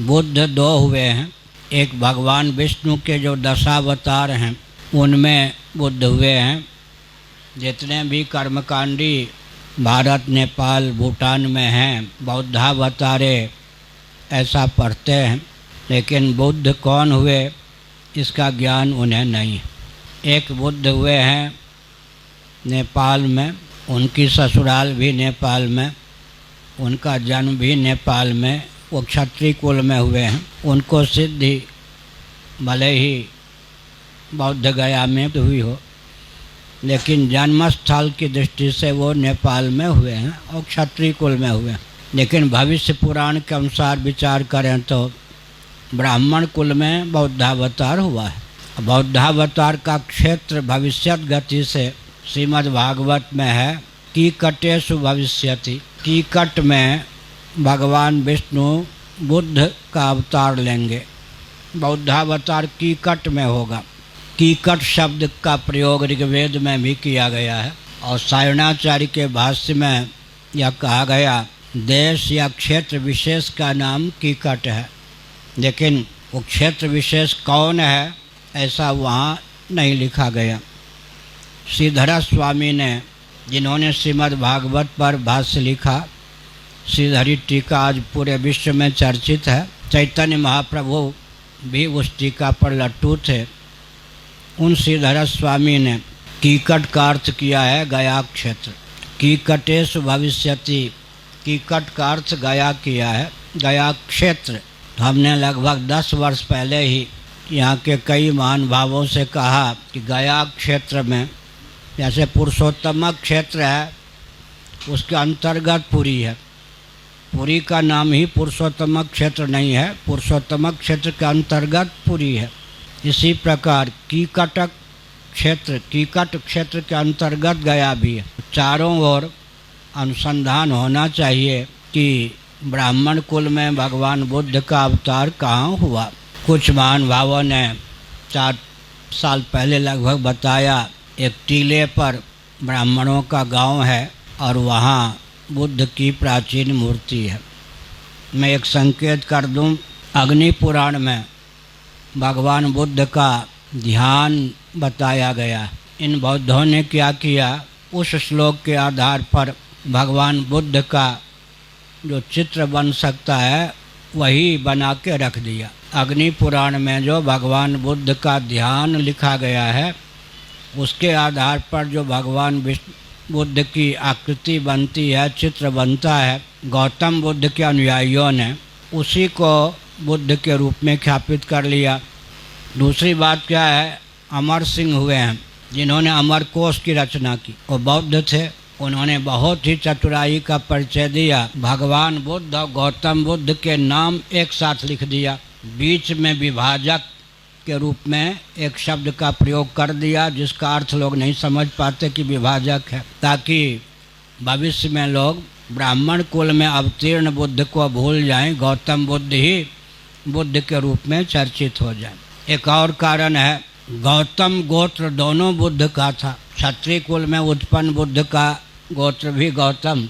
बुद्ध दो हुए हैं। एक भगवान विष्णु के जो दशावतार हैं उनमें बुद्ध हुए हैं। जितने भी कर्मकांडी भारत, नेपाल, भूटान में हैं बौद्धावतारे ऐसा पढ़ते हैं, लेकिन बुद्ध कौन हुए इसका ज्ञान उन्हें नहीं। एक बुद्ध हुए हैं नेपाल में, उनकी ससुराल भी नेपाल में, उनका जन्म भी नेपाल में, वो क्षत्रिय कुल में हुए हैं। उनको सिद्धि भले ही बौद्ध गया में हुई हो, लेकिन जन्मस्थल की दृष्टि से वो नेपाल में हुए हैं और क्षत्रिय कुल में हुए हैं। लेकिन भविष्य पुराण के अनुसार विचार करें तो ब्राह्मण कुल में बौद्धावतार हुआ है। बौद्धावतार का क्षेत्र भविष्यत गति से श्रीमद् भागवत में है, कीकटेषु भविष्यति। कीकट में भगवान विष्णु बुद्ध का अवतार लेंगे, बौद्धावतार कीकट में होगा। कीकट शब्द का प्रयोग ऋग्वेद में भी किया गया है और सायणाचार्य के भाष्य में यह कहा गया देश या क्षेत्र विशेष का नाम कीकट है, लेकिन वो क्षेत्र विशेष कौन है ऐसा वहाँ नहीं लिखा गया। श्रीधर स्वामी ने, जिन्होंने श्रीमद् भागवत पर भाष्य लिखा, श्रीधरी टीका आज पूरे विश्व में चर्चित है। चैतन्य महाप्रभु भी उस टीका पर लट्टू थे। उन श्रीधर स्वामी ने कीकट का अर्थ किया है गया क्षेत्र। कीकटेषु भविष्यति, कीकट का अर्थ गया किया है, गया क्षेत्र। हमने लगभग 10 वर्ष पहले ही यहाँ के कई महानुभावों से कहा कि गया क्षेत्र में, जैसे पुरुषोत्तम क्षेत्र है उसके अंतर्गत पुरी है। पुरी का नाम ही पुरुषोत्तम क्षेत्र नहीं है, पुरुषोत्तम क्षेत्र के अंतर्गत पुरी है। इसी प्रकार कीकट क्षेत्र के अंतर्गत गया भी है। चारों ओर अनुसंधान होना चाहिए कि ब्राह्मण कुल में भगवान बुद्ध का अवतार कहाँ हुआ। कुछ महानुभावों ने 4 साल पहले लगभग बताया, एक टीले पर ब्राह्मणों का गांव है और वहाँ बुद्ध की प्राचीन मूर्ति है। मैं एक संकेत कर दूं, अग्नि पुराण में भगवान बुद्ध का ध्यान बताया गया। इन बौद्धों ने क्या किया, उस श्लोक के आधार पर भगवान बुद्ध का जो चित्र बन सकता है वही बना के रख दिया। अग्नि पुराण में जो भगवान बुद्ध का ध्यान लिखा गया है उसके आधार पर जो भगवान बुद्ध की आकृति बनती है, चित्र बनता है, गौतम बुद्ध के अनुयायियों ने उसी को बुद्ध के रूप में ख्यापित कर लिया। दूसरी बात क्या है, अमर सिंह हुए हैं जिन्होंने अमर कोश की रचना की, वो बौद्ध थे। उन्होंने बहुत ही चतुराई का परिचय दिया। भगवान बुद्ध और गौतम बुद्ध के नाम एक साथ लिख दिया, बीच में विभाजक के रूप में एक शब्द का प्रयोग कर दिया जिसका अर्थ लोग नहीं समझ पाते कि विभाजक है, ताकि भविष्य में लोग ब्राह्मण कुल में अवतीर्ण बुद्ध को भूल जाएं, गौतम बुद्ध ही बुद्ध के रूप में चर्चित हो जाए। एक और कारण है, गौतम गोत्र दोनों बुद्ध का था। क्षत्रिय कुल में उत्पन्न बुद्ध का गोत्र भी गौतम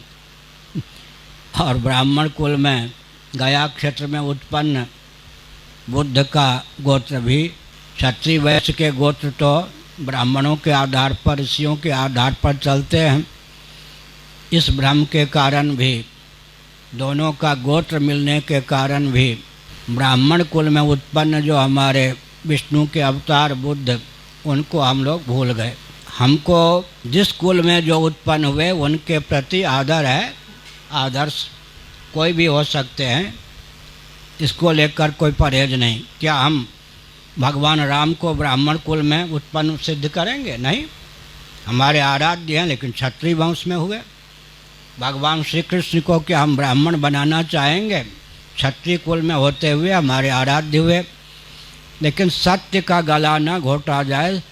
और ब्राह्मण कुल में गया क्षेत्र में उत्पन्न बुद्ध का गोत्र भी। क्षत्रिय वैश्य के गोत्र तो ब्राह्मणों के आधार पर, ऋषियों के आधार पर चलते हैं। इस भ्रम के कारण भी, दोनों का गोत्र मिलने के कारण भी ब्राह्मण कुल में उत्पन्न जो हमारे विष्णु के अवतार बुद्ध, उनको हम लोग भूल गए। हमको जिस कुल में जो उत्पन्न हुए उनके प्रति आदर है। आदर्श कोई भी हो सकते हैं, इसको लेकर कोई परहेज नहीं। क्या हम भगवान राम को ब्राह्मण कुल में उत्पन्न सिद्ध करेंगे? नहीं। हमारे आराध्य हैं लेकिन क्षत्रिय वंश में हुए। भगवान श्री कृष्ण को क्या हम ब्राह्मण बनाना चाहेंगे? क्षत्रिय कुल में होते हुए हमारे आराध्य हुए। लेकिन सत्य का गला न घोटा जाए,